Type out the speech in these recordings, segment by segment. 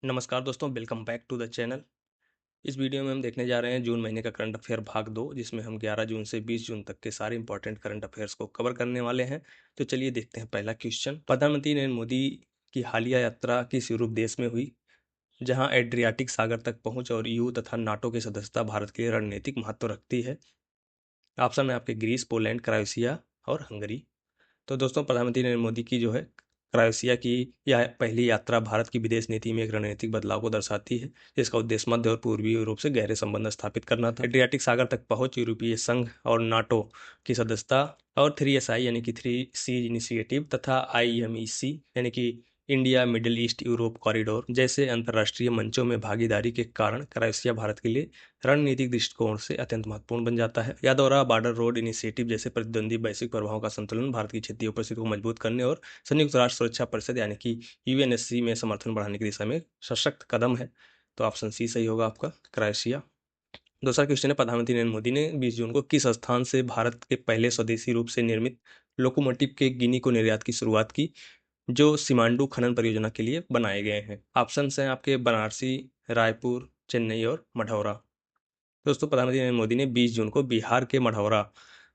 नमस्कार दोस्तों, welcome back to the channel. इस वीडियो में हम देखने जा रहे हैं जून महीने का करंट अफेयर भाग 2, जिसमें हम 11 जून से 20 जून तक के सारे इंपॉर्टेंट करंट अफेयर्स को कवर करने वाले हैं। तो चलिए देखते हैं पहला क्वेश्चन। प्रधानमंत्री नरेंद्र मोदी की हालिया यात्रा किस यूरोप देश में हुई, जहां एड्रियाटिक सागर तक पहुंच और ईयू तथा नाटो की सदस्यता भारत के लिए रणनीतिक महत्व रखती है? ऑप्शन है आपके ग्रीस, पोलैंड, क्रोएशिया और हंगरी। तो दोस्तों, प्रधानमंत्री नरेंद्र मोदी की जो है क्रोएशिया की यह पहली यात्रा भारत की विदेश नीति में एक रणनीतिक बदलाव को दर्शाती है, जिसका उद्देश्य मध्य और पूर्वी यूरोप से गहरे संबंध स्थापित करना था। एड्रियाटिक सागर तक पहुंच, यूरोपीय संघ और नाटो की सदस्यता और 3SI यानी कि 3 सी इनिशिएटिव तथा IMEC यानी कि India middle east Europe corridor जैसे अंतर्राष्ट्रीय मंचों में भागीदारी के कारण क्रोएशिया भारत के लिए रणनीतिक दृष्टिकोण से अत्यंत महत्वपूर्ण बन जाता है। यह दौरा बॉर्डर रोड इनिशिएटिव जैसे प्रतिद्वंदी वैश्विक प्रभावों का संतुलन, भारत की क्षेत्रीय उपस्थिति को मजबूत करने और संयुक्त राष्ट्र सुरक्षा परिषद यानी कि UNSC में समर्थन बढ़ाने की दिशा में सशक्त कदम है। तो ऑप्शन सी सही होगा आपका, क्रोएशिया। दूसरा क्वेश्चन है, प्रधानमंत्री नरेंद्र मोदी ने 20 जून को किस स्थान से भारत के पहले स्वदेशी रूप से निर्मित लोकोमोटिव के गिनी को निर्यात की शुरुआत की, जो सिमांडू खनन परियोजना के लिए बनाए गए हैं? ऑप्शन हैं आपके बनारसी, रायपुर, चेन्नई और मढ़ौरा। दोस्तों, प्रधानमंत्री नरेंद्र मोदी ने 20 जून को बिहार के मढ़ौरा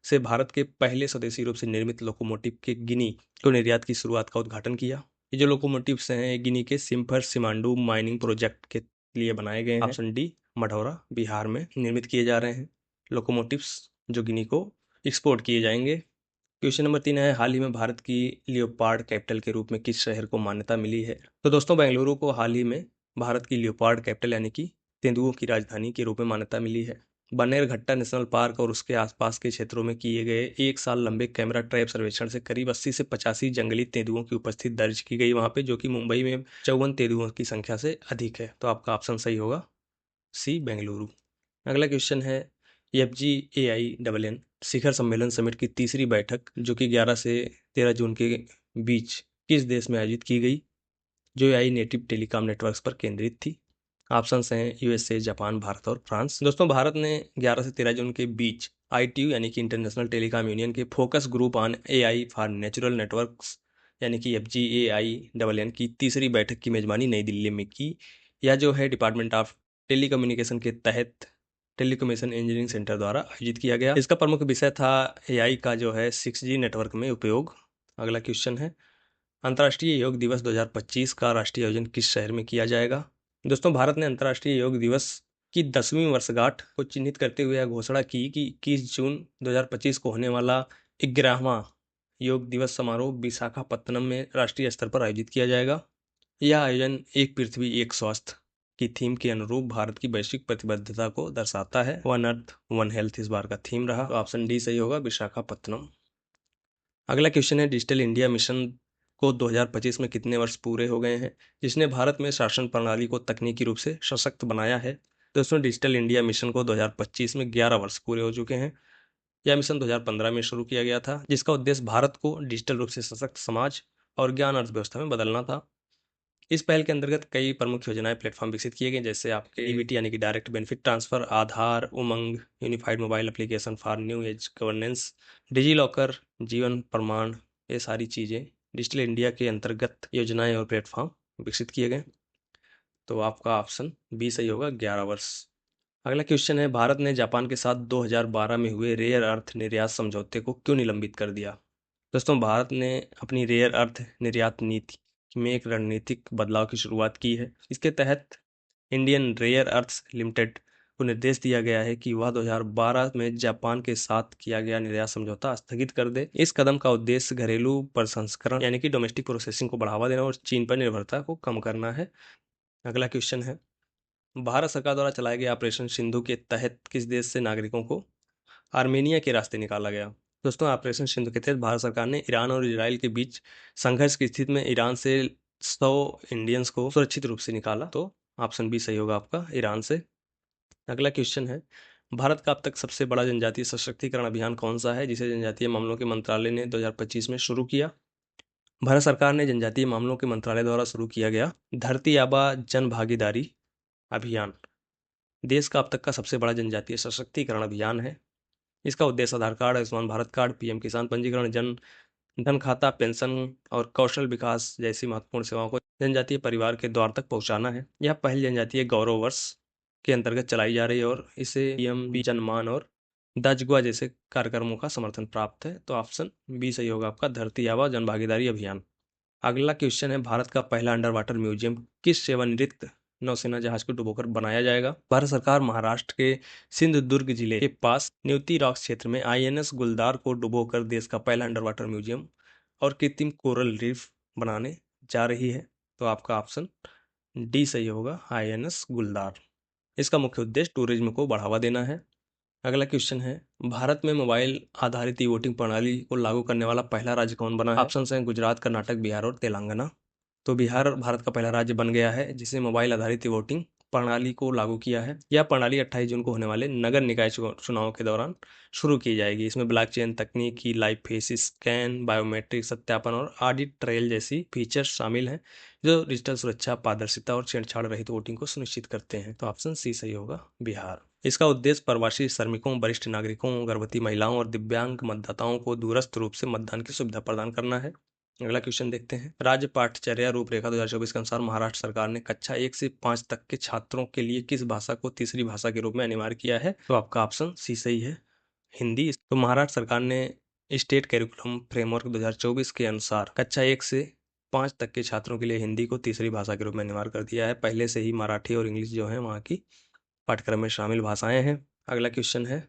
से भारत के पहले स्वदेशी रूप से निर्मित लोकोमोटिव के गिनी को निर्यात की शुरुआत का उद्घाटन किया। ये जो लोकोमोटिव्स हैं, ये गिनी के सिम्फर सिमांडू माइनिंग प्रोजेक्ट के लिए बनाए गए हैं। ऑप्शन डी, मढ़ौरा बिहार में निर्मित किए जा रहे हैं लोकोमोटिव्स, जो गिनी को एक्सपोर्ट किए जाएंगे। क्वेश्चन नंबर 3 है, हाल ही में भारत की लियोपार्ड कैपिटल के रूप में किस शहर को मान्यता मिली है? तो दोस्तों, बेंगलुरु को हाल ही में भारत की लियोपार्ड कैपिटल यानी कि तेंदुओं की राजधानी के रूप में मान्यता मिली है। बन्नेरघट्टा नेशनल पार्क और उसके आसपास के क्षेत्रों में किए गए 1 साल लंबे कैमरा ट्रैप सर्वेक्षण से करीब 80 से 85 जंगली तेंदुओं की उपस्थिति दर्ज की गई वहां पे, जो कि मुंबई में 54 तेंदुओं की संख्या से अधिक है। तो आपका ऑप्शन सही होगा, सी, बेंगलुरु। अगला क्वेश्चन है, FGAINN शिखर सम्मेलन समिट की तीसरी बैठक, जो कि 11 से 13 जून के बीच किस देश में आयोजित की गई, जो AI नेटिव टेलीकॉम नेटवर्क्स पर केंद्रित थी? ऑप्शंस हैं USA, जापान, भारत और फ्रांस। दोस्तों, भारत ने 11 से 13 जून के बीच ITU यानी कि इंटरनेशनल टेलीकॉम यूनियन के focus group on AI for natural networks यानी कि FGAINN की तीसरी बैठक की मेजबानी नई दिल्ली में की। यह जो है डिपार्टमेंट ऑफ टेलीकम्युनिकेशन के तहत टेलीकम्युनिकेशन इंजीनियरिंग सेंटर द्वारा आयोजित किया गया। इसका प्रमुख विषय था AI का जो है 6G नेटवर्क में उपयोग। अगला क्वेश्चन है, अंतर्राष्ट्रीय योग दिवस 2025 का राष्ट्रीय आयोजन किस शहर में किया जाएगा? दोस्तों, भारत ने अंतर्राष्ट्रीय योग दिवस की 10वीं वर्षगांठ को चिन्हित करते हुए यह घोषणा की कि 21 जून 2025 को होने वाला 11वां योग दिवस समारोह विशाखापत्तनम में राष्ट्रीय स्तर पर आयोजित किया जाएगा। यह आयोजन एक पृथ्वी एक स्वास्थ्य की थीम के अनुरूप भारत की वैश्विक प्रतिबद्धता को दर्शाता है। वन अर्थ वन हेल्थ इस बार का थीम रहा। तो ऑप्शन डी सही होगा, विशाखापत्तनम। अगला क्वेश्चन है, डिजिटल इंडिया मिशन को 2025 में कितने वर्ष पूरे हो गए हैं, जिसने भारत में शासन प्रणाली को तकनीकी रूप से सशक्त बनाया है? दोस्तों, डिजिटल इंडिया मिशन को 2025 में 11 वर्ष पूरे हो चुके हैं। यह मिशन 2015 में शुरू किया गया था, जिसका उद्देश्य भारत को डिजिटल रूप से सशक्त समाज और ज्ञान अर्थव्यवस्था में बदलना था। इस पहल के अंतर्गत कई प्रमुख योजनाएं प्लेटफॉर्म विकसित किए गए, जैसे आपके DBT यानी कि direct benefit transfer, Aadhaar, Umang unified mobile application for new age governance, DigiLocker, Jeevan Pramaan. ये सारी चीज़ें डिजिटल इंडिया के अंतर्गत योजनाएं और प्लेटफॉर्म विकसित किए गए। तो आपका ऑप्शन बी सही होगा, 11 वर्ष। अगला क्वेश्चन है, भारत ने जापान के साथ 2012 में हुए रेयर अर्थ निर्यात समझौते को क्यों निलंबित कर दिया? दोस्तों, भारत ने अपनी रेयर अर्थ निर्यात नीति में एक रणनीतिक बदलाव की शुरुआत की है। इसके तहत इंडियन रेयर अर्थ्स लिमिटेड को निर्देश दिया गया है कि वह 2012 में जापान के साथ किया गया निर्यात समझौता स्थगित कर दे। इस कदम का उद्देश्य घरेलू प्रसंस्करण यानी कि डोमेस्टिक प्रोसेसिंग को बढ़ावा देना और चीन पर निर्भरता को कम करना है। अगला क्वेश्चन है, भारत सरकार द्वारा चलाए गए ऑपरेशन सिंधु के तहत किस देश से नागरिकों को आर्मेनिया के रास्ते निकाला गया? दोस्तों, ऑपरेशन सिंधु के तहत भारत सरकार ने ईरान और इजराइल के बीच संघर्ष की स्थिति में ईरान से 100 इंडियंस को सुरक्षित रूप से निकाला। तो ऑप्शन बी सही होगा आपका, ईरान से। अगला क्वेश्चन है, भारत का अब तक सबसे बड़ा जनजातीय सशक्तिकरण अभियान कौन सा है, जिसे जनजातीय मामलों के मंत्रालय ने 2025 में शुरू किया? भारत सरकार ने जनजातीय मामलों के मंत्रालय द्वारा शुरू किया गया धरती आबा जन भागीदारी अभियान देश का अब तक का सबसे बड़ा जनजातीय सशक्तिकरण अभियान है। इसका उद्देश्य Aadhaar card, Ayushman Bharat card, PM Kisan पंजीकरण, जन धन खाता, पेंशन और कौशल विकास जैसी महत्वपूर्ण सेवाओं को जनजातीय परिवार के द्वार तक पहुंचाना है। यह पहल जनजातीय गौरव वर्ष के अंतर्गत चलाई जा रही है और इसे पीएम जनमान और दाजगुआ जैसे कार्यक्रमों का समर्थन प्राप्त है। तो ऑप्शन बी सही होगा आपका, धरती आबा जनभागीदारी अभियान। अगला क्वेश्चन है, भारत का पहला अंडर वाटर म्यूजियम किस सेवानिवृत्त नौसेना जहाज को डुबोकर बनाया जाएगा? भारत सरकार महाराष्ट्र के सिंधुदुर्ग जिले के पास न्यूती रॉक क्षेत्र में आईएनएस गुलदार को डुबोकर देश का पहला अंडर वाटर म्यूजियम और कृत्रिम कोरल रीफ बनाने जा रही है। तो आपका ऑप्शन डी सही होगा, आईएनएस गुलदार। इसका मुख्य उद्देश्य टूरिज्म को बढ़ावा देना है। अगला क्वेश्चन है, भारत में मोबाइल आधारित ई वोटिंग प्रणाली को लागू करने वाला पहला राज्य कौन बना है? ऑप्शन हैं गुजरात, कर्नाटक, बिहार और तेलंगाना। तो बिहार भारत का पहला राज्य बन गया है जिसने मोबाइल आधारित ई वोटिंग प्रणाली को लागू किया है। यह प्रणाली 28 जून को होने वाले नगर निकाय चुनाव के दौरान शुरू की जाएगी। इसमें ब्लॉकचेन तकनीक की लाइव फेस स्कैन, बायोमेट्रिक सत्यापन और ऑडिट ट्रेल जैसी फीचर्स शामिल हैं जो डिजिटल सुरक्षा, पारदर्शिता और छेड़छाड़ रहित वोटिंग को सुनिश्चित करते हैं। तो ऑप्शन सी सही होगा, बिहार। इसका उद्देश्य प्रवासी श्रमिकों, वरिष्ठ नागरिकों, गर्भवती महिलाओं और दिव्यांग मतदाताओं को दूरस्थ रूप से मतदान की सुविधा प्रदान करना है। अगला क्वेश्चन देखते हैं, राज्य पाठ्यचर्या रूपरेखा 2024 के अनुसार महाराष्ट्र सरकार ने कक्षा 1 से 5 तक के छात्रों के लिए किस भाषा को तीसरी भाषा के रूप में अनिवार्य किया है? तो आपका ऑप्शन सी सही है, हिंदी। तो महाराष्ट्र सरकार ने स्टेट कैरिकुलम फ्रेमवर्क 2024 के अनुसार कक्षा 1 से 5 तक के छात्रों के लिए हिंदी को तीसरी भाषा के रूप में अनिवार्य कर दिया है। पहले से ही मराठी और इंग्लिश जो है वहाँ की पाठ्यक्रम में शामिल भाषाएं हैं। अगला क्वेश्चन है,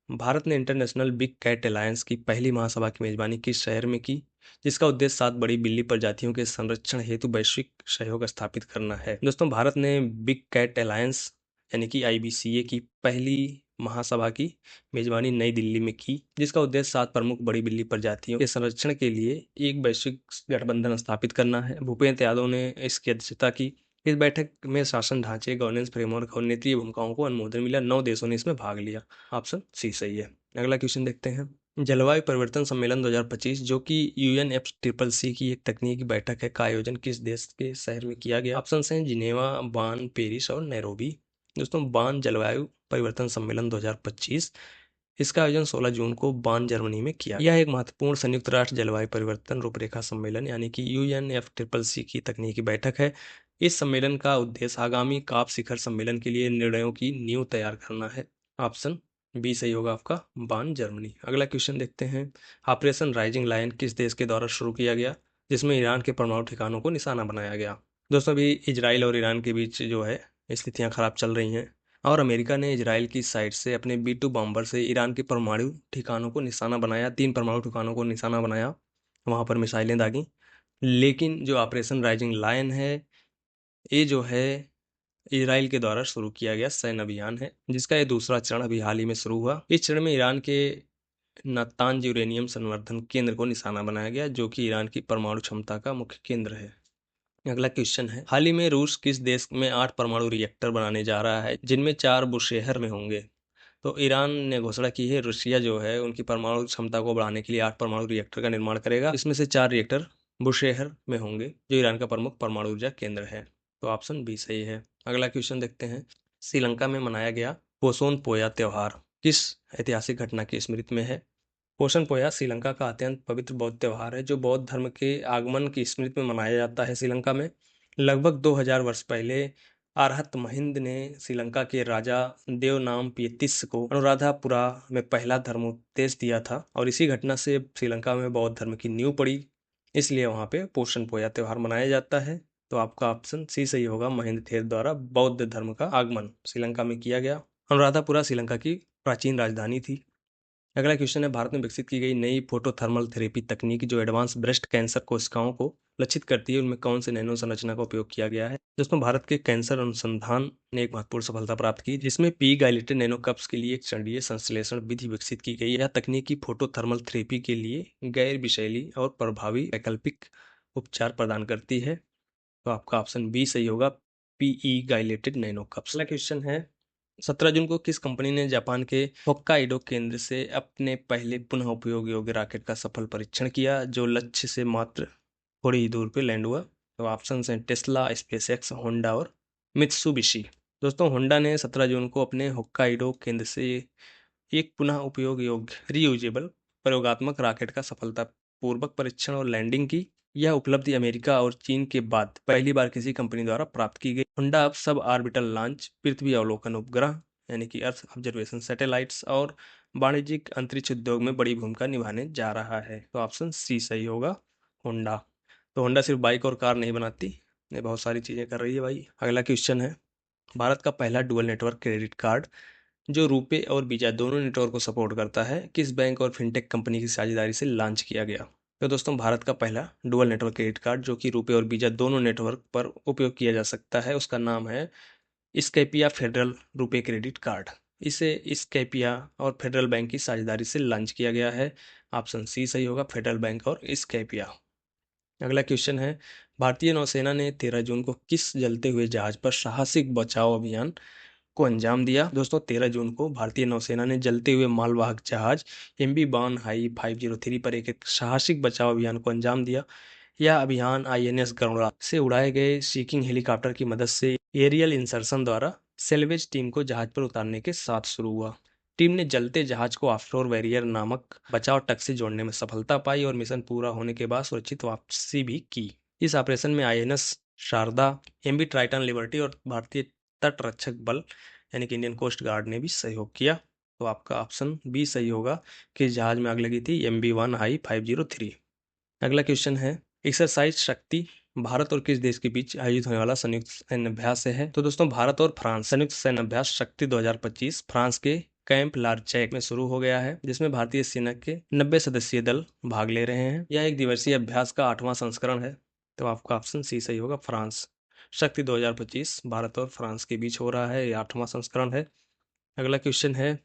भारत ने इंटरनेशनल बिग कैट अलायंस की पहली महासभा की मेजबानी किस शहर में की, जिसका उद्देश्य 7 बड़ी बिल्ली प्रजातियों के संरक्षण हेतु वैश्विक सहयोग स्थापित करना है? दोस्तों, भारत ने बिग कैट अलायंस यानी कि IBCA की पहली महासभा की मेजबानी नई दिल्ली में की, जिसका उद्देश्य 7 प्रमुख बड़ी बिल्ली प्रजातियों के संरक्षण के लिए एक वैश्विक गठबंधन स्थापित करना है। भूपेंद्र यादव ने इसकी अध्यक्षता की। इस बैठक में शासन ढांचे, गवर्नेंस फ्रेमवर्क और नेत्रीय भूमिकाओं को अनुमोदन मिला। 9 देशों ने इसमें भाग लिया। ऑप्शन सी सही है। अगला क्वेश्चन देखते हैं, जलवायु परिवर्तन सम्मेलन 2025 जो कि UNFCCC की एक तकनीकी बैठक है का आयोजन किस देश के शहर में किया गया? ऑप्शन हैं जिनेवा, बान, पेरिस और नैरोबी। दोस्तों, बान जलवायु परिवर्तन सम्मेलन 2025, इसका आयोजन 16 जून को बान जर्मनी में किया। यह एक महत्वपूर्ण संयुक्त राष्ट्र जलवायु परिवर्तन रूपरेखा सम्मेलन यानी कि UNFCCC की तकनीकी बैठक है। इस सम्मेलन का उद्देश्य आगामी काप शिखर सम्मेलन के लिए निर्णयों की नींव तैयार करना है। ऑप्शन बी सही होगा आपका, बान जर्मनी। अगला क्वेश्चन देखते हैं, ऑपरेशन राइजिंग लायन किस देश के द्वारा शुरू किया गया जिसमें ईरान के परमाणु ठिकानों को निशाना बनाया गया? दोस्तों, अभी इजराइल और ईरान के बीच जो है स्थितियां खराब चल रही हैं और अमेरिका ने इजराइल की साइड से अपने B-2 बॉम्बर से ईरान के परमाणु ठिकानों को निशाना बनाया। 3 परमाणु ठिकानों को निशाना बनाया, वहां पर मिसाइलें दागी। लेकिन जो ऑपरेशन राइजिंग लायन है, ये जो है इजराइल के द्वारा शुरू किया गया सैन्य अभियान है, जिसका ये दूसरा चरण अभी हाल ही में शुरू हुआ। इस चरण में ईरान के नातांज यूरेनियम संवर्धन केंद्र को निशाना बनाया गया, जो कि ईरान की परमाणु क्षमता का मुख्य केंद्र है। अगला क्वेश्चन है, हाल ही में रूस किस देश में 8 परमाणु रिएक्टर बनाने जा रहा है जिनमें 4 बुशेहर में होंगे? तो ईरान ने घोषणा की है, रूसिया जो है उनकी परमाणु क्षमता को बढ़ाने के लिए 8 परमाणु रिएक्टर का निर्माण करेगा। इसमें से 4 रिएक्टर बुशेहर में होंगे जो ईरान का प्रमुख परमाणु ऊर्जा केंद्र है। तो ऑप्शन बी सही है। अगला क्वेश्चन देखते हैं, श्रीलंका में मनाया गया पोसोन पोया त्योहार किस ऐतिहासिक घटना की स्मृति में है? पोषण पोया श्रीलंका का अत्यंत पवित्र बौद्ध त्योहार है जो बौद्ध धर्म के आगमन की स्मृति में मनाया जाता है। श्रीलंका में लगभग 2000 वर्ष पहले अरहत महिंद ने श्रीलंका के राजा देवनामपियतिस को अनुराधापुरा में पहला धर्मोपदेश दिया था और इसी घटना से श्रीलंका में बौद्ध धर्म की नींव पड़ी, इसलिए वहाँ पे पोषण पोया त्योहार मनाया जाता है। तो आपका ऑप्शन सी सही होगा, महिंद थेर द्वारा बौद्ध धर्म का आगमन श्रीलंका में किया गया। अनुराधापुरा श्रीलंका की प्राचीन राजधानी थी। अगला क्वेश्चन है, भारत में विकसित की गई नई फोटोथर्मल थेरेपी तकनीक जो एडवांस ब्रेस्ट कैंसर कोशिकाओं को लक्षित करती है, उनमें कौन से नैनो संरचना का उपयोग किया गया है? दोस्तों, भारत के कैंसर अनुसंधान ने एक महत्वपूर्ण सफलता प्राप्त की जिसमें पी गाइलेटेड नैनो कप्स के लिए एक चरणीय संश्लेषण विधि विकसित की गई। यह तकनीकी फोटोथर्मल थेरेपी के लिए गैर विषैली और प्रभावी वैकल्पिक उपचार प्रदान करती है। तो आपका ऑप्शन बी सही होगा, पीई गाइलेटेड नैनो कप्स। अगला क्वेश्चन है, 17 जून को किस कंपनी ने जापान के होक्काइडो केंद्र से अपने पहले पुनः उपयोग योग्य रॉकेट का सफल परीक्षण किया जो लक्ष्य से मात्र थोड़ी ही दूर पे लैंड हुआ? तो ऑप्शन हैं टेस्ला, स्पेसएक्स, होंडा और मित्सुबिशी। दोस्तों, होंडा ने 17 जून को अपने होक्काइडो केंद्र से एक पुनः उपयोग योग्य रीयूजेबल प्रयोगात्मक रॉकेट का सफलता सफलतापूर्वक परीक्षण और लैंडिंग की। यह उपलब्धि अमेरिका और चीन के बाद पहली बार किसी कंपनी द्वारा प्राप्त की गई। होंडा अब सब ऑर्बिटल लॉन्च, पृथ्वी अवलोकन उपग्रह यानी कि अर्थ ऑब्जर्वेशन सैटेलाइट्स और वाणिज्यिक अंतरिक्ष उद्योग में बड़ी भूमिका निभाने जा रहा है। तो ऑप्शन सी सही होगा, होंडा। तो होंडा सिर्फ बाइक और कार नहीं बनाती, ये बहुत सारी चीजें कर रही है भाई। अगला क्वेश्चन है, भारत का पहला डुअल नेटवर्क क्रेडिट कार्ड जो रुपे और वीजा दोनों नेटवर्क को सपोर्ट करता है, किस बैंक और फिनटेक कंपनी की साझेदारी से लॉन्च किया गया? तो दोस्तों, भारत का पहला डुअल नेटवर्क क्रेडिट कार्ड जो कि रुपे और वीजा दोनों नेटवर्क पर उपयोग किया जा सकता है, उसका नाम है Scapia federal RuPay credit card. इसे स्कैपिया और फेडरल बैंक की साझेदारी से लॉन्च किया गया है। ऑप्शन सी सही होगा, फेडरल बैंक और स्कैपिया। अगला क्वेश्चन है, भारतीय नौसेना ने 13 जून को किस जलते हुए जहाज पर साहसिक बचाव अभियान को अंजाम दिया? दोस्तों, 13 जून को भारतीय नौसेना ने जलते हुए मालवाहक जहाज MV बान हाई 503 पर एक साहसिक बचाव अभियान को अंजाम दिया। यह अभियान INS गरुड़ा से उड़ाए गए सीकिंग हेलीकॉप्टर की मदद से एरियल इंसर्शन द्वारा सेल्वेज टीम को जहाज पर उतारने के साथ शुरू हुआ। टीम ने जलते जहाज को ऑफशोर बैरियर नामक बचाव टक से जोड़ने में सफलता पाई और मिशन पूरा होने के बाद सुरक्षित वापसी भी की। इस ऑपरेशन में INS Sharda, MV Triton Liberty और भारतीय तट रक्षक बल यानी कि इंडियन कोस्ट गार्ड ने भी सहयोग किया। तो आपका ऑप्शन बी सही होगा कि जहाज में आग लगी थी MV1 हाई 503। अगला क्वेश्चन है, एक्सरसाइज शक्ति भारत और किस देश के बीच आयोजित होने वाला संयुक्त सैन्य अभ्यास है? तो दोस्तों, भारत और फ्रांस संयुक्त सैन्य अभ्यास शक्ति 2025 फ्रांस के कैंप लारचैक में शुरू हो गया है, जिसमें भारतीय सेना के 90 सदस्यीय दल भाग ले रहे हैं। यह एक दिवसीय अभ्यास का 8वां संस्करण है। तो आपका ऑप्शन सी सही होगा, फ्रांस। शक्ति 2025 भारत और फ्रांस के बीच हो रहा है, यह 8वां संस्करण है। अगला क्वेश्चन है,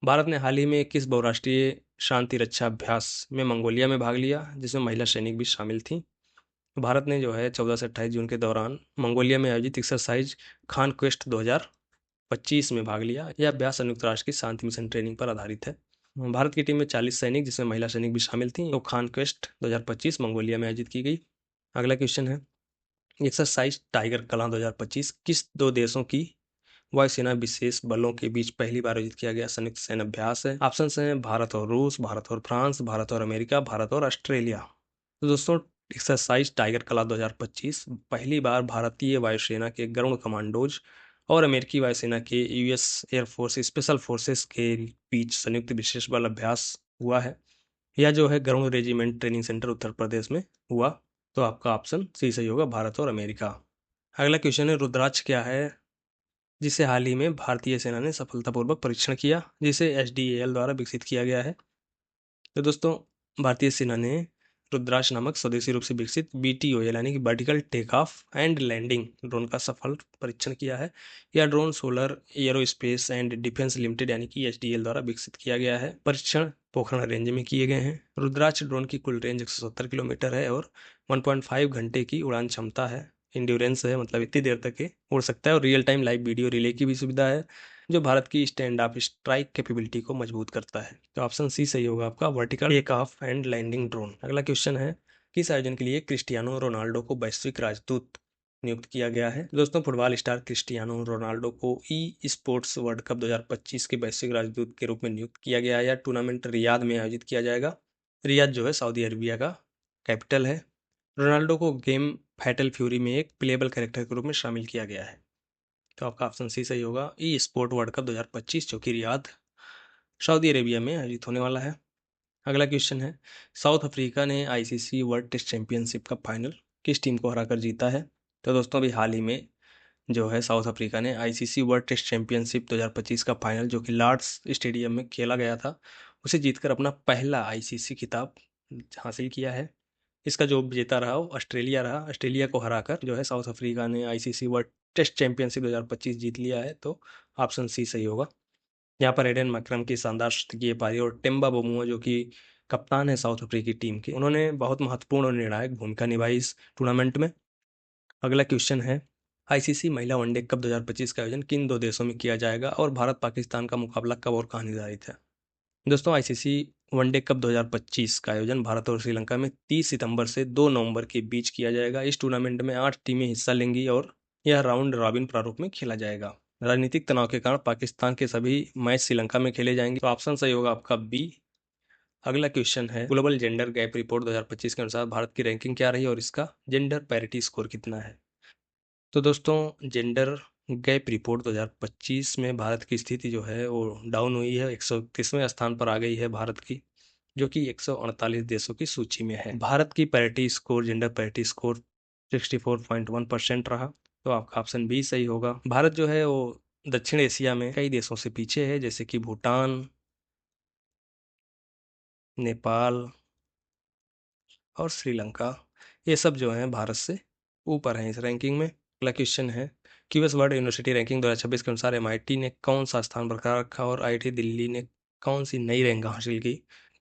भारत ने हाल ही में किस बहुराष्ट्रीय शांति रक्षा अभ्यास में मंगोलिया में भाग लिया, जिसमें महिला सैनिक भी शामिल थीं? भारत ने जो है 14 से 28 जून के दौरान मंगोलिया में आयोजित एक्सरसाइज खान क्वेस्ट 2025 में भाग लिया। यह अभ्यास संयुक्त राष्ट्र की शांति मिशन ट्रेनिंग पर आधारित है। भारत की टीम में 40 सैनिक जिसमें महिला सैनिक भी शामिल थी, तो खान क्वेस्ट 2025 मंगोलिया में आयोजित की गई। अगला क्वेश्चन है, एक्सरसाइज टाइगर कलां 2025 किस दो देशों की वायुसेना विशेष बलों के बीच पहली बार आयोजित किया गया संयुक्त सैन्य अभ्यास है? ऑप्शन हैं भारत और रूस, भारत और फ्रांस, भारत और अमेरिका, भारत और ऑस्ट्रेलिया। तो दोस्तों, एक्सरसाइज टाइगर कला 2025 पहली बार भारतीय वायुसेना के गरुड़ कमांडोज और अमेरिकी वायुसेना के US एयरफोर्स स्पेशल फोर्सेस के बीच संयुक्त विशेष बल अभ्यास हुआ है। यह जो है Garuda regiment training centre Uttar Pradesh में हुआ। तो आपका ऑप्शन सी सही होगा, भारत और अमेरिका। अगला क्वेश्चन है, रुद्राक्ष क्या है जिसे हाल ही में भारतीय सेना ने सफलतापूर्वक परीक्षण किया, जिसे SDAL द्वारा विकसित किया गया है? तो दोस्तों, भारतीय सेना ने रुद्राक्ष नामक स्वदेशी रूप से विकसित BTOL यानी कि vertical take off and landing drone का सफल परीक्षण किया है। यह drone Solar Aerospace and Defence Limited यानी कि SDL द्वारा विकसित किया गया है। परीक्षण पोखरण रेंज में किए गए हैं। रुद्राक्ष ड्रोन की कुल रेंज 170 किलोमीटर है और 1.5 घंटे की उड़ान क्षमता है, इंड्योरेंस है, मतलब इतनी देर तक ये उड़ सकता है। और real time live video relay की भी सुविधा है, जो भारत की स्टैंड ऑफ स्ट्राइक कैपेबिलिटी को मजबूत करता है। तो ऑप्शन सी सही होगा आपका, vertical take off and landing drone. अगला क्वेश्चन है, किस आयोजन के लिए क्रिस्टियानो रोनाल्डो को वैश्विक राजदूत नियुक्त किया गया है? दोस्तों, फुटबॉल स्टार क्रिस्टियानो रोनाल्डो को स्पोर्ट्स वर्ल्ड कप 2025 के वैश्विक राजदूत के रूप में नियुक्त किया गया है। यह टूर्नामेंट रियाद में आयोजित किया जाएगा। रियाद जो है सऊदी अरबिया का कैपिटल है। रोनाल्डो को गेम फैटल फ्यूरी में एक प्लेबल कैरेक्टर के रूप में शामिल किया गया है। तो आपका ऑप्शन सी सही होगा, स्पोर्ट वर्ल्ड कप 2025 जो कि रियाद सऊदी अरेबिया में आयोजित होने वाला है। अगला क्वेश्चन है, साउथ अफ्रीका ने ICC वर्ल्ड टेस्ट चैंपियनशिप का फाइनल किस टीम को हराकर जीता है? तो दोस्तों, अभी हाल ही में जो है साउथ अफ्रीका ने ICC वर्ल्ड टेस्ट चैंपियनशिप 2025 का फाइनल जो कि लॉर्ड्स स्टेडियम में खेला गया था, उसे जीतकर अपना पहला ICC खिताब हासिल किया है। इसका जो विजेता रहा वो ऑस्ट्रेलिया रहा। ऑस्ट्रेलिया को हराकर जो है साउथ अफ्रीका ने ICC वर्ल्ड टेस्ट चैंपियनशिप 2025 जीत लिया है। तो ऑप्शन सी सही होगा। यहाँ पर एडन मैकरम की शानदार शतकीय पारी और टेम्बा बमुआ जो कि कप्तान है साउथ अफ्रीकी टीम के, उन्होंने बहुत महत्वपूर्ण और निर्णायक भूमिका निभाई इस टूर्नामेंट में। अगला क्वेश्चन है, ICC महिला वनडे कप 2025 का आयोजन किन दो देशों में किया जाएगा और भारत पाकिस्तान का मुकाबला कब और कहाँ निर्धारित है? दोस्तों, ICC वनडे कप 2025 का आयोजन भारत और श्रीलंका में 30 सितंबर से 2 नवंबर के बीच किया जाएगा। इस टूर्नामेंट में 8 टीमें हिस्सा लेंगी और यह राउंड रॉबिन प्रारूप में खेला जाएगा। राजनीतिक तनाव के कारण पाकिस्तान के सभी मैच श्रीलंका में खेले जाएंगे। तो ऑप्शन सही होगा आपका बी, अगला क्वेश्चन है, ग्लोबल जेंडर गैप रिपोर्ट 2025 के अनुसार भारत की रैंकिंग क्या रही और इसका जेंडर पैरिटी स्कोर कितना है। तो दोस्तों, जेंडर गैप रिपोर्ट 2025 में भारत की स्थिति जो है वो डाउन हुई है, 131वें स्थान पर आ गई है भारत की, जो कि 148 देशों की सूची में है। भारत की parity score, gender parity score 64.1% रहा। तो आपका ऑप्शन बी सही होगा। भारत जो है वो दक्षिण एशिया में कई देशों से पीछे है, जैसे कि भूटान, नेपाल और श्रीलंका। ये सब जो हैं भारत से ऊपर हैं इस रैंकिंग में। अगला क्वेश्चन है, क्यूएस वर्ल्ड यूनिवर्सिटी रैंकिंग 2026 के अनुसार एमआईटी ने कौन सा स्थान बरकरार रखा और आईआईटी दिल्ली ने कौन सी नई रैंक हासिल की।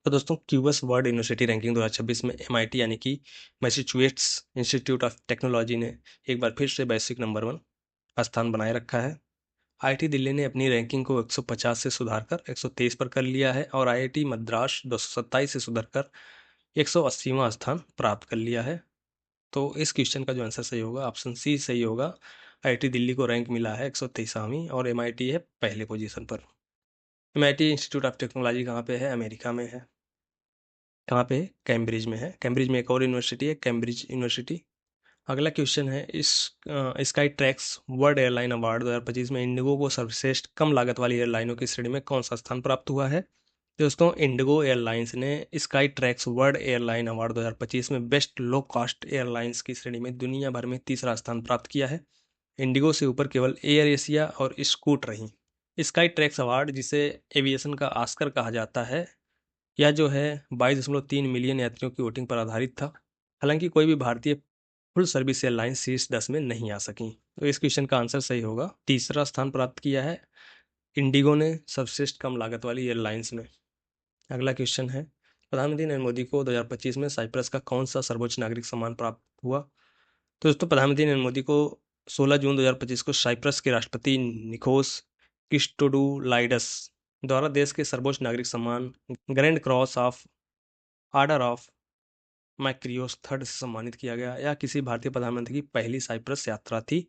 तो दोस्तों, क्यूएस वर्ल्ड यूनिवर्सिटी रैंकिंग 2026 में एमआईटी यानी कि मैसेच्यूसेट्स इंस्टीट्यूट ऑफ टेक्नोलॉजी ने एक बार फिर से वैश्विक नंबर 1 स्थान बनाए रखा है। आईआईटी दिल्ली ने अपनी रैंकिंग को 150 से सुधारकर 123 पर कर लिया है और आईआईटी मद्रास 227 से सुधरकर 180वां स्थान प्राप्त कर लिया है। तो इस क्वेश्चन का जो आंसर सही होगा ऑप्शन सी सही होगा। आईआईटी दिल्ली को रैंक मिला है 123वीं और एमआईटी है पहले पोजीशन पर। एमआईटी इंस्टीट्यूट ऑफ टेक्नोलॉजी कहाँ पे है? अमेरिका में है। कहाँ पे? कैम्ब्रिज में है। कैम्ब्रिज में एक और यूनिवर्सिटी है, कैम्ब्रिज यूनिवर्सिटी। अगला क्वेश्चन है, इस sky tracks world airline award 2025 में इंडिगो को सर्वश्रेष्ठ कम लागत वाली एयरलाइनों की श्रेणी में कौन सा स्थान प्राप्त हुआ है। दोस्तों, इंडिगो एयरलाइंस ने sky tracks world airline award 2025 में बेस्ट लो कॉस्ट एयरलाइंस की श्रेणी में दुनिया भर में तीसरा स्थान प्राप्त किया है। इंडिगो से ऊपर केवल एयर एशिया और स्कूट रही। स्काई ट्रैक्स अवार्ड, जिसे एविएशन का ऑस्कर कहा जाता है, यह जो है 22.3 मिलियन यात्रियों की वोटिंग पर आधारित था। हालांकि कोई भी भारतीय फुल सर्विस एयरलाइन शीर्ष 10 में नहीं आ सकी। तो इस क्वेश्चन का आंसर सही होगा। तीसरा स्थान प्राप्त किया है इंडिगो ने सर्वश्रेष्ठ कम लागत वाली एयरलाइंस में। अगला क्वेश्चन है, प्रधानमंत्री नरेंद्र मोदी को 2025 में साइप्रस का कौन सा सर्वोच्च नागरिक सम्मान प्राप्त हुआ। तो दोस्तों, प्रधानमंत्री नरेंद्र मोदी को 16 जून 2025 को साइप्रस के राष्ट्रपति निकोस क्रिस्टोडुलाइडस द्वारा देश के सर्वोच्च नागरिक सम्मान Grand Cross of Order of Makarios third से सम्मानित किया गया। यह किसी भारतीय प्रधानमंत्री की पहली साइप्रस यात्रा थी।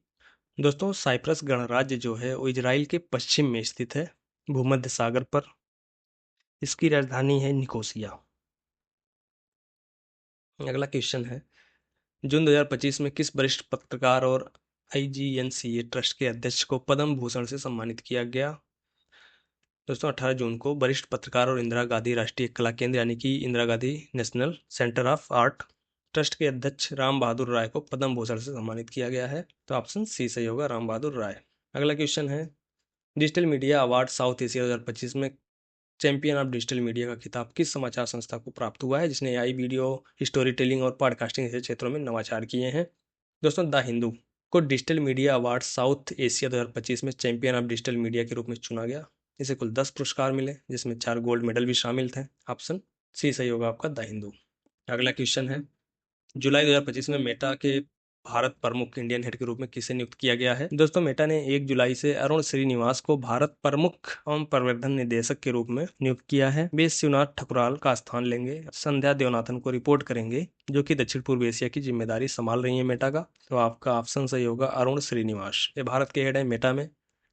दोस्तों, साइप्रस गणराज्य जो है वो इजराइल के पश्चिम में स्थित है, भूमध्य सागर पर। इसकी राजधानी है निकोसिया। अगला क्वेश्चन है, जून 2025 में किस वरिष्ठ पत्रकार और आईजीएनसीए ट्रस्ट के अध्यक्ष को पद्म भूषण से सम्मानित किया गया। दोस्तों, 18 जून को वरिष्ठ पत्रकार और इंदिरा गांधी राष्ट्रीय कला केंद्र यानी कि Indira Gandhi national centre of art trust के अध्यक्ष राम बहादुर राय को पद्म भूषण से सम्मानित किया गया है। तो ऑप्शन सी सही होगा, राम बहादुर राय। अगला क्वेश्चन है, digital media award south Asia 2025 में चैंपियन ऑफ डिजिटल मीडिया का खिताब किस समाचार संस्था को प्राप्त हुआ है, जिसने एआई, वीडियो, स्टोरी टेलिंग और पॉडकास्टिंग जैसे क्षेत्रों में नवाचार किए हैं। दोस्तों, द हिंदू को digital media award south Asia 2025 में चैंपियन ऑफ डिजिटल मीडिया के रूप में चुना गया। इसे कुल 10 पुरस्कार मिले, जिसमें 4 गोल्ड मेडल भी शामिल थे। ऑप्शन सी सही होगा आपका, द हिंदू। अगला क्वेश्चन है, जुलाई 2025 में मेटा के भारत प्रमुख इंडियन हेड के रूप में किसे नियुक्त किया गया है। दोस्तों, मेटा ने 1 जुलाई से अरुण श्रीनिवास को भारत प्रमुख एवं प्रवर्धन निदेशक के रूप में नियुक्त किया है। वे शिवनाथ ठकुराल का स्थान लेंगे। संध्या देवनाथन को रिपोर्ट करेंगे, जो कि दक्षिण पूर्व एशिया की जिम्मेदारी संभाल रही है मेटा का। तो आपका ऑप्शन सही होगा, अरुण श्रीनिवास। ये भारत के हेड है मेटा में।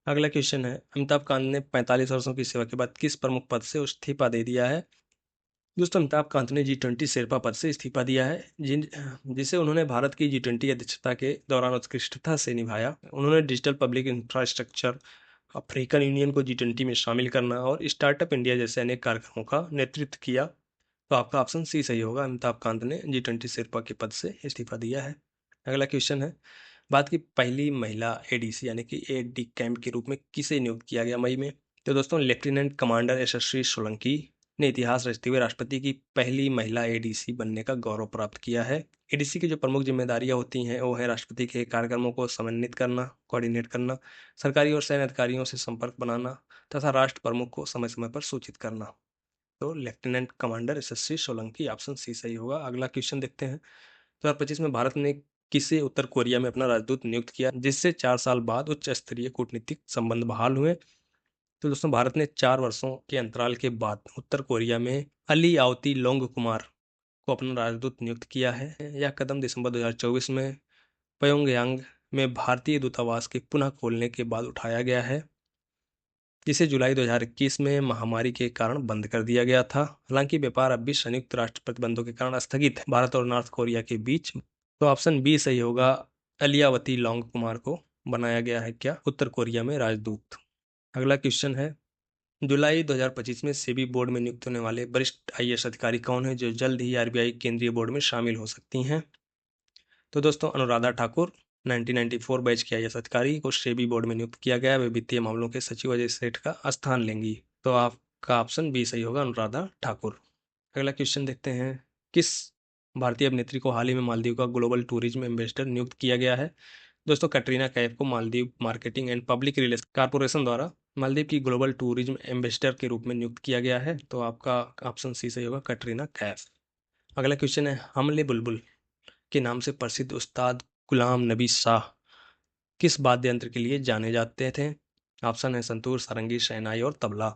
अगला क्वेश्चन है, अमिताभ कांत ने 45 वर्षों की सेवा के बाद किस प्रमुख पद से इस्तीफा दे दिया है। दोस्तों, अमिताभ कांत ने G20 शेरपा पद से इस्तीफा दिया है, जिसे उन्होंने भारत की G20 अध्यक्षता के दौरान उत्कृष्टता से निभाया। उन्होंने digital public infrastructure, African union को G20 में शामिल करना और स्टार्टअप इंडिया जैसे अनेक कार्यक्रमों का नेतृत्व किया। तो आपका ऑप्शन सी सही होगा, अमिताभ कांत ने G20 शेरपा के पद से इस्तीफा दिया है। अगला क्वेश्चन है, भारत की पहली महिला एडीसी यानी कि एडी कैंप के रूप में किसे नियुक्त किया गया मई में। तो दोस्तों, लेफ्टिनेंट कमांडर यशस्वी सोलंकी ने इतिहास रचते हुए राष्ट्रपति की पहली महिला एडीसी बनने का गौरव प्राप्त किया है। एडीसी की जो प्रमुख जिम्मेदारियां होती हैं वो है राष्ट्रपति के कार्यक्रमों को समन्वित करना, कोऑर्डिनेट करना, सरकारी और सैन्य अधिकारियों से संपर्क बनाना तथा राष्ट्र प्रमुख को समय समय पर सूचित करना। तो लेफ्टिनेंट कमांडर यशस्वी सोलंकी, ऑप्शन सी सही होगा। अगला क्वेश्चन देखते हैं, 2025 में भारत ने किसे उत्तर कोरिया में अपना राजदूत नियुक्त किया, जिससे 4 साल बाद उच्च स्तरीय कूटनीतिक संबंध बहाल हुए। तो दोस्तों, भारत ने 4 वर्षों के अंतराल के बाद उत्तर कोरिया में अली आवती लोंग कुमार को अपना राजदूत नियुक्त किया है। यह कदम दिसंबर 2024 में प्योंगयांग में भारतीय दूतावास के पुनः खोलने के बाद उठाया गया है। जिसे जुलाई 2021 में महामारी के कारण बंद कर दिया गया था। हालांकि व्यापार अब भी संयुक्त राष्ट्र प्रतिबंधों के कारण स्थगित है भारत और नॉर्थ कोरिया के बीच। तो ऑप्शन बी सही होगा। अलियावती लौंग कुमार को बनाया गया है क्या उत्तर कोरिया में राजदूत। अगला क्वेश्चन है, जुलाई 2025 में सेबी बोर्ड में नियुक्त होने वाले वरिष्ठ आईएएस अधिकारी कौन है जो जल्द ही आरबीआई केंद्रीय बोर्ड में शामिल हो सकती हैं। तो दोस्तों अनुराधा ठाकुर 1994 बैच के आईएएस अधिकारी को सेबी बोर्ड में नियुक्त किया गया। वे वित्तीय मामलों के सचिव अजय सेठ का स्थान लेंगी। तो आपका ऑप्शन बी सही होगा, अनुराधा ठाकुर। अगला क्वेश्चन देखते हैं, किस भारतीय अभिनेत्री को हाल ही में मालदीव का ग्लोबल टूरिज्म एम्बेसडर नियुक्त किया गया है। दोस्तों कैटरीना कैफ को Maldives marketing and public relation corporation द्वारा मालदीव की ग्लोबल टूरिज्म एम्बेसडर के रूप में नियुक्त किया गया है। तो आपका ऑप्शन सी सही होगा, कैटरीना कैफ। अगला क्वेश्चन है, हमले बुलबुल के नाम से प्रसिद्ध उस्ताद गुलाम नबी शाह किस वाद्य यंत्र के लिए जाने जाते थे। ऑप्शन है संतूर, सारंगी, शहनाई और तबला।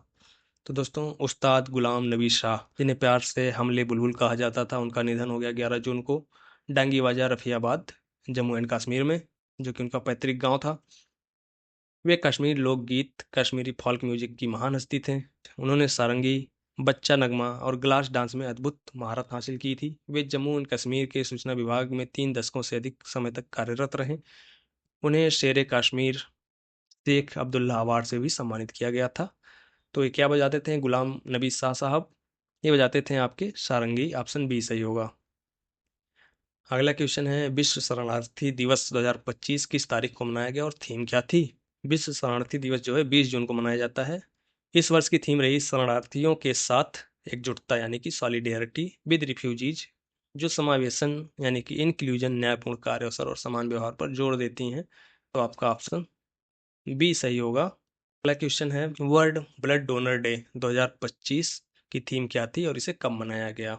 तो दोस्तों उस्ताद गुलाम नबी शाह, जिन्हें प्यार से हमले बुलबुल कहा जाता था, उनका निधन हो गया 11 जून को डांगी बाजार रफियाबाद जम्मू एंड कश्मीर में, जो कि उनका पैतृक गांव था। वे कश्मीर लोकगीत, कश्मीरी फॉल्क म्यूजिक की महान हस्ती थे। उन्होंने सारंगी, बच्चा नगमा और ग्लास डांस में अद्भुत महारत हासिल की थी। वे जम्मू एंड कश्मीर के सूचना विभाग में 3 दशकों से अधिक समय तक कार्यरत रहे। उन्हें शेर कश्मीर शेख अब्दुल्ला अवार्ड से भी सम्मानित किया गया था। तो ये क्या बजाते थे गुलाम नबी शाह साहब, ये बजाते थे आपके सारंगी। ऑप्शन बी सही होगा। अगला क्वेश्चन है, विश्व शरणार्थी दिवस 2025 किस तारीख को मनाया गया और थीम क्या थी। विश्व शरणार्थी दिवस जो है 20 जून को मनाया जाता है। इस वर्ष की थीम रही शरणार्थियों के साथ एकजुटता यानी कि सॉलिडेरिटी विद रिफ्यूजीज, जो समावेशन यानी कि इंक्लूजन, न्यायपूर्ण कार्य अवसर और समान व्यवहार पर जोर देती हैं। तो आपका ऑप्शन बी सही होगा। अगला क्वेश्चन है, वर्ल्ड ब्लड डोनर डे 2025 की थीम क्या थी और इसे कब मनाया गया।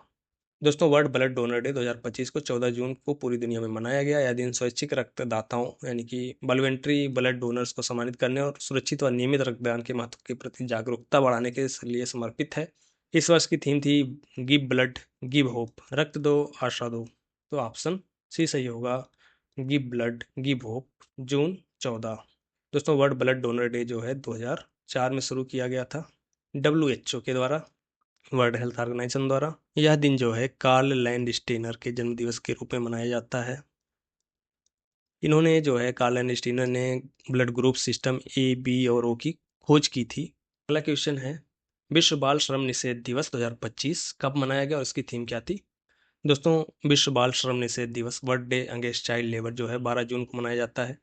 दोस्तों वर्ल्ड ब्लड डोनर डे 2025 को 14 जून को पूरी दुनिया में मनाया गया। यह दिन स्वैच्छिक रक्तदाताओं यानी कि वॉलंटरी ब्लड डोनर्स को सम्मानित करने और सुरक्षित व नियमित रक्तदान के महत्व के प्रति जागरूकता बढ़ाने के लिए समर्पित है। इस वर्ष की थीम थी गिव ब्लड गिव होप, रक्त दो आशा दो। तो ऑप्शन सी सही होगा, गिव ब्लड गिव होप, जून 14। दोस्तों वर्ल्ड ब्लड डोनर डे जो है 2004 में शुरू किया गया था WHO के द्वारा, वर्ल्ड हेल्थ ऑर्गेनाइजेशन द्वारा। यह दिन जो है कार्ल लैंडस्टीनर के जन्मदिवस के रूप में मनाया जाता है। इन्होंने जो है कार्ल लैंडस्टीनर ने blood group system A, B और O की खोज की थी। अगला क्वेश्चन है, विश्व बाल श्रम निषेध दिवस 2025 कब मनाया गया और इसकी थीम क्या थी। दोस्तों विश्व बाल श्रम निषेध दिवस, world day against child labour, जो है 12 जून को मनाया जाता है।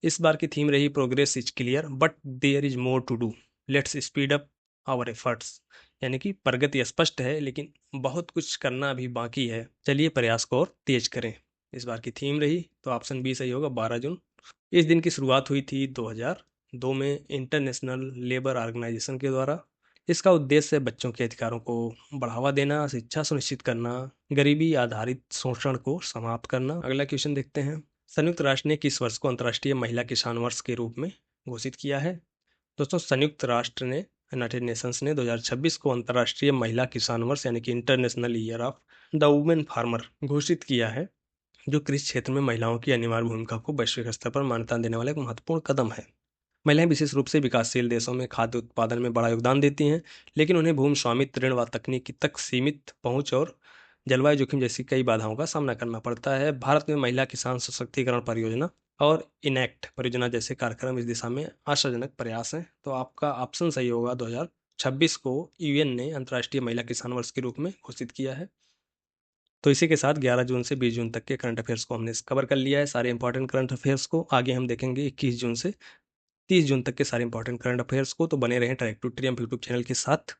इस बार की थीम रही progress is clear but there is more to do, let's speed up our efforts, यानी कि प्रगति स्पष्ट है लेकिन बहुत कुछ करना अभी बाकी है, चलिए प्रयास को और तेज करें। इस बार की थीम रही। तो ऑप्शन बी सही होगा, 12 जून। इस दिन की शुरुआत हुई थी 2002 में इंटरनेशनल लेबर ऑर्गेनाइजेशन के द्वारा। इसका उद्देश्य बच्चों के अधिकारों को बढ़ावा देना, शिक्षा सुनिश्चित करना, गरीबी आधारित शोषण को समाप्त करना। अगला क्वेश्चन देखते हैं, संयुक्त राष्ट्र ने किस वर्ष को अंतर्राष्ट्रीय महिला किसान वर्ष के रूप में घोषित किया है। दोस्तों संयुक्त राष्ट्र ने, यूनाइटेड नेशंस ने 2026 को अंतर्राष्ट्रीय महिला किसान वर्ष यानी कि international year of the women farmer घोषित किया है, जो कृषि क्षेत्र में महिलाओं की अनिवार्य भूमिका को वैश्विक स्तर पर मान्यता देने वाला एक महत्वपूर्ण कदम है। महिलाएं विशेष रूप से विकासशील देशों में खाद्य उत्पादन में बड़ा योगदान देती हैं, लेकिन उन्हें भूमि स्वामित्व, ऋण व तकनीकी तक सीमित पहुंच और जलवायु जोखिम जैसी कई बाधाओं का सामना करना पड़ता है। भारत में महिला किसान सशक्तिकरण परियोजना और इनेक्ट परियोजना जैसे कार्यक्रम इस दिशा में आशाजनक प्रयास हैं। तो आपका ऑप्शन सही होगा, 2026 को यूएन ने अंतर्राष्ट्रीय महिला किसान वर्ष के रूप में घोषित किया है। तो इसी के साथ 11 जून से 20 जून तक के करंट अफेयर्स को हमने कवर कर लिया है, सारे इंपॉर्टेंट करंट अफेयर्स को। आगे हम देखेंगे 21 जून से 30 जून तक के सारे इंपॉर्टेंट करंट अफेयर्स को। तो बने रहें Track to Triumph YouTube channel के साथ।